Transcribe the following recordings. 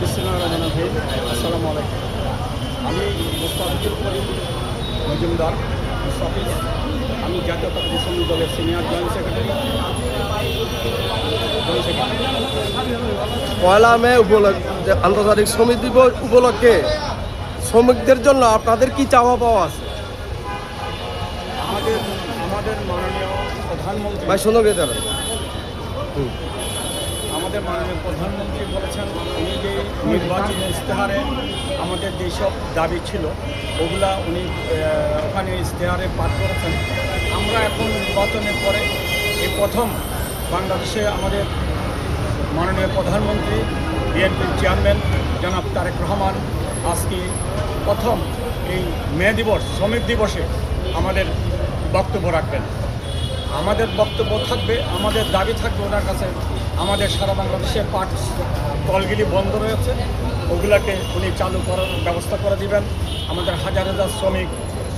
বিসমিল্লাহির আসসালামু আলাইকুম। আমি মুস্তাফিজুল করিম মজুমদার মুস্তাফিজ। আমি জাতীয়তাবাদী শ্রমিক দলের সিনিয়র জয়েন্ট সেক্রেটারি। পয়লা মে উপলক্ষে আন্তর্জাতিক শ্রমিক দিবস উপলক্ষে শ্রমিকদের জন্য আপনাদের কি চাওয়া পাওয়া আছে? আমাদের মাননীয় প্রধানমন্ত্রী আমাদের মাননীয় প্রধানমন্ত্রী বলেছেন, উনি যে নির্বাচনী ইশতেহারে আমাদের যেসব দাবি ছিল ওগুলা উনি ওখানে ইশতেহারে পাঠ করেছেন। আমরা এখন নির্বাচনের পরে এই প্রথম বাংলাদেশে আমাদের মাননীয় প্রধানমন্ত্রী বিএনপির চেয়ারম্যান জনাব তারেক রহমান আজকে প্রথম এই মে দিবস শ্রমিক দিবসে আমাদের বক্তব্য রাখবেন। আমাদের বক্তব্য থাকবে, আমাদের দাবি থাকবে ওনার কাছে। আমাদের সারা বাংলাদেশের পাট কলগুলি বন্ধ রয়েছে, ওগুলাকে উনি চালু করার ব্যবস্থা করে দিবেন। আমাদের হাজার হাজার শ্রমিক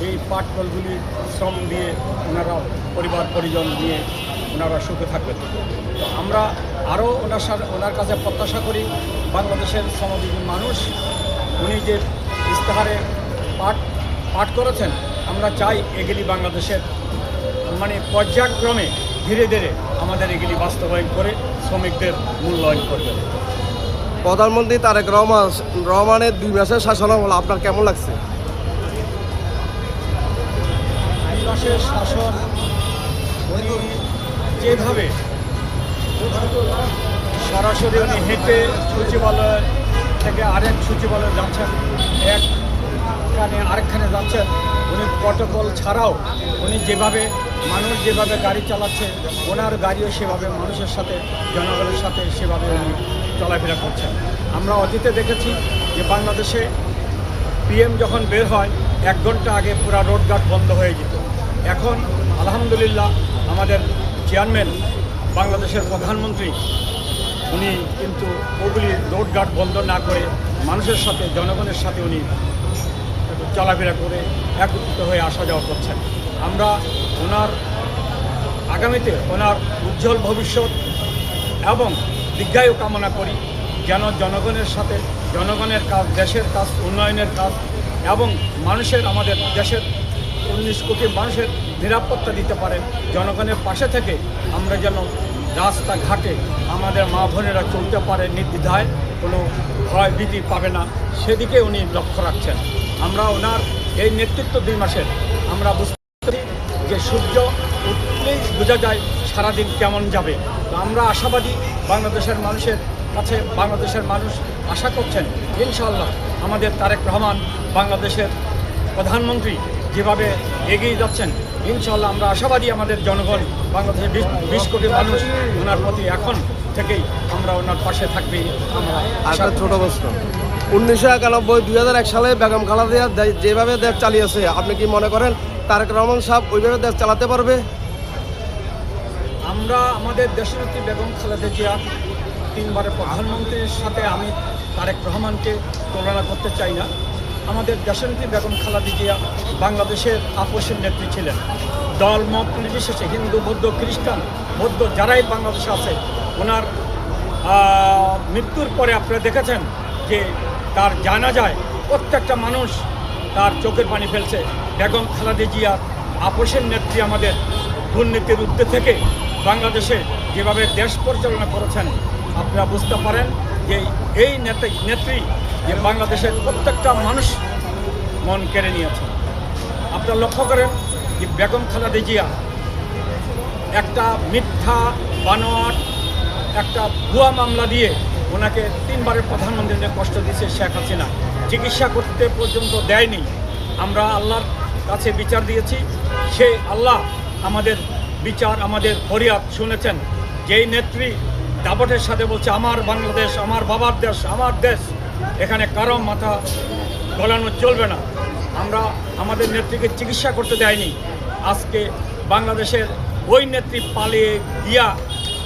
এই পাট কলগুলি শ্রম দিয়ে ওনারা পরিবার পরিজন নিয়ে ওনারা সুখে থাকবেন। তো আমরা আরও ওনার কাছে প্রত্যাশা করি, বাংলাদেশের শ্রমজীবী মানুষ উনি যে ইশতেহারে পাঠ করেছেন, আমরা চাই এগুলি বাংলাদেশের পর্যায়ক্রমে ধীরে ধীরে আমাদের এগুলি বাস্তবায়ন করে শ্রমিকদের মূল্যায়ন করবে। প্রধানমন্ত্রী তারেক রহমানের 2 মাসের শাসনামল আপনার কেমন লাগছে? 2 মাসের শাসন উনি যেভাবে সরাসরি উনি হেঁটে সচিবালয় থেকে আরেক সচিবালয়ে যাচ্ছেন, একখানে আরেকখানে যাচ্ছেন, উনি প্রটোকল ছাড়াও উনি মানুষ যেভাবে গাড়ি চালাচ্ছে ওনার গাড়িও সেভাবে মানুষের সাথে জনগণের সাথে সেভাবে উনি চলাফেরা করছেন। আমরা অতীতে দেখেছি যে বাংলাদেশে পিএম যখন বের হয় 1 ঘন্টা আগে পুরা রোডঘাট বন্ধ হয়ে যেত। এখন আলহামদুলিল্লাহ আমাদের চেয়ারম্যান বাংলাদেশের প্রধানমন্ত্রী উনি কিন্তু ওগুলি রোডঘাট বন্ধ না করে মানুষের সাথে জনগণের সাথে উনি চলাফেরা করে একত্রিত হয়ে আসা যাওয়া করছেন। আমরা আগামীতে ওনার উজ্জ্বল ভবিষ্যৎ এবং দীর্ঘায়ু কামনা করি, যেন জনগণের সাথে জনগণের কাজ, দেশের কাজ, উন্নয়নের কাজ এবং আমাদের দেশের 19 কোটি মানুষের নিরাপত্তা দিতে পারেন। জনগণের পাশে থেকে আমরা যেন রাস্তাঘাটে আমাদের মা বোনেরা চলতে পারে নির্দ্বিধায়, কোনো ভয় ভীতি পাবে না, সেদিকে উনি লক্ষ্য রাখছেন। আমরা ওনার এই নেতৃত্ব 2 মাসের আমরা বুঝতে পারি যে সূর্য উঠলেই বোঝা যায় সারাদিন কেমন যাবে। তো আমরা আশাবাদী, বাংলাদেশের মানুষ আশা করছেন ইনশাআল্লাহ আমাদের তারেক রহমান বাংলাদেশের প্রধানমন্ত্রী যেভাবে এগিয়ে যাচ্ছেন, ইনশাআল্লাহ আমরা আশাবাদী আমাদের জনগণ বাংলাদেশের 20 কোটি মানুষ ওনার প্রতি এখন থেকেই আমরা ওনার পাশে থাকবে। আমরা ছোট প্রশ্ন, 1991-2001 সালে বেগম খালেদা যেভাবে দেশ চালিয়েছে, আপনি কি মনে করেন তারেক রহমান সাহেব ওইভাবে দেশ চালাতে পারবে? আমরা আমাদের দেশনেত্রী বেগম খালেদা জিয়া 3 বারের প্রধানমন্ত্রীর সাথে আমি তারেক রহমানকে তুলনা করতে চাই না। আমাদের দেশনেত্রী বেগম খালেদা জিয়া বাংলাদেশের আপসের নেত্রী ছিলেন। দল মত নির্বিশেষে হিন্দু, বৌদ্ধ, খ্রিস্টান, বৌদ্ধ যারাই বাংলাদেশে আছে, ওনার মৃত্যুর পরে আপনারা দেখেছেন যে তার জানাজায় প্রত্যেকটা মানুষ তার চোখের পানি ফেলছে। বেগম খালেদা জিয়া আপসের নেত্রী, আমাদের দুর্নীতির ঊর্ধ্বে থেকে বাংলাদেশে যেভাবে দেশ পরিচালনা করেছেন, আপনারা বুঝতে পারেন যে এই নেত্রী যে বাংলাদেশের প্রত্যেকটা মানুষ মন কেড়ে নিয়েছে। আপনারা লক্ষ্য করেন যে বেগম খালেদা জিয়া একটা মিথ্যা বানোয়াট একটা ভুয়া মামলা দিয়ে ওনাকে 3 বারের প্রধানমন্ত্রীকে কষ্ট দিয়েছে শেখ হাসিনা, চিকিৎসা করতে পর্যন্ত দেয়নি। আমরা আল্লাহর কাছে বিচার দিয়েছি, সেই আল্লাহ আমাদের বিচার, আমাদের ফরিয়াদ শুনেছেন। যেই নেত্রী দাপটের সাথে বলছে আমার বাংলাদেশ, আমার বাবার দেশ, আমার দেশ, এখানে কারো মাথা গলানো চলবে না। আমরা আমাদের নেত্রীকে চিকিৎসা করতে দেয়নি। আজকে বাংলাদেশের ওই নেত্রী পালিয়ে গিয়া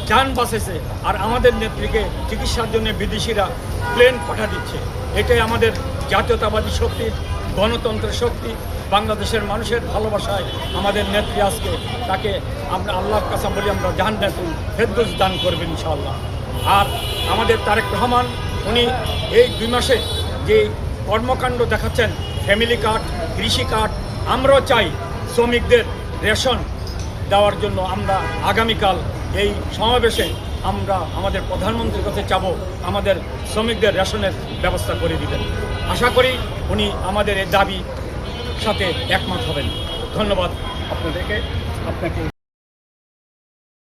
যান বাঁচেছে, আর আমাদের নেত্রীকে চিকিৎসার জন্য বিদেশিরা প্লেন পাঠা দিচ্ছে। এটাই আমাদের জাতীয়তাবাদী শক্তি, গণতন্ত্রের শক্তি, বাংলাদেশের মানুষের ভালোবাসায় আমাদের নেত্রী আজকে তাকে আমরা আল্লাহর কাছে বলি আমরা জান্নাতুল ফেরদৌস দান করবেন ইনশাআল্লাহ। আর আমাদের তারেক রহমান উনি এই 2 মাসে যে কর্মকাণ্ড দেখাচ্ছেন, ফ্যামিলি কার্ড, কৃষি কার্ড, আমরাও চাই শ্রমিকদের রেশন দেওয়ার জন্য। আমরা আগামীকাল এই সমাবেশে আমরা আমাদের প্রধানমন্ত্রীর কাছে চাবো আমাদের শ্রমিকদের রেশনের ব্যবস্থা করে দিবেন। আশা করি উনি আমাদের এই দাবি সাথে একমত হবেন। ধন্যবাদ আপনাকে।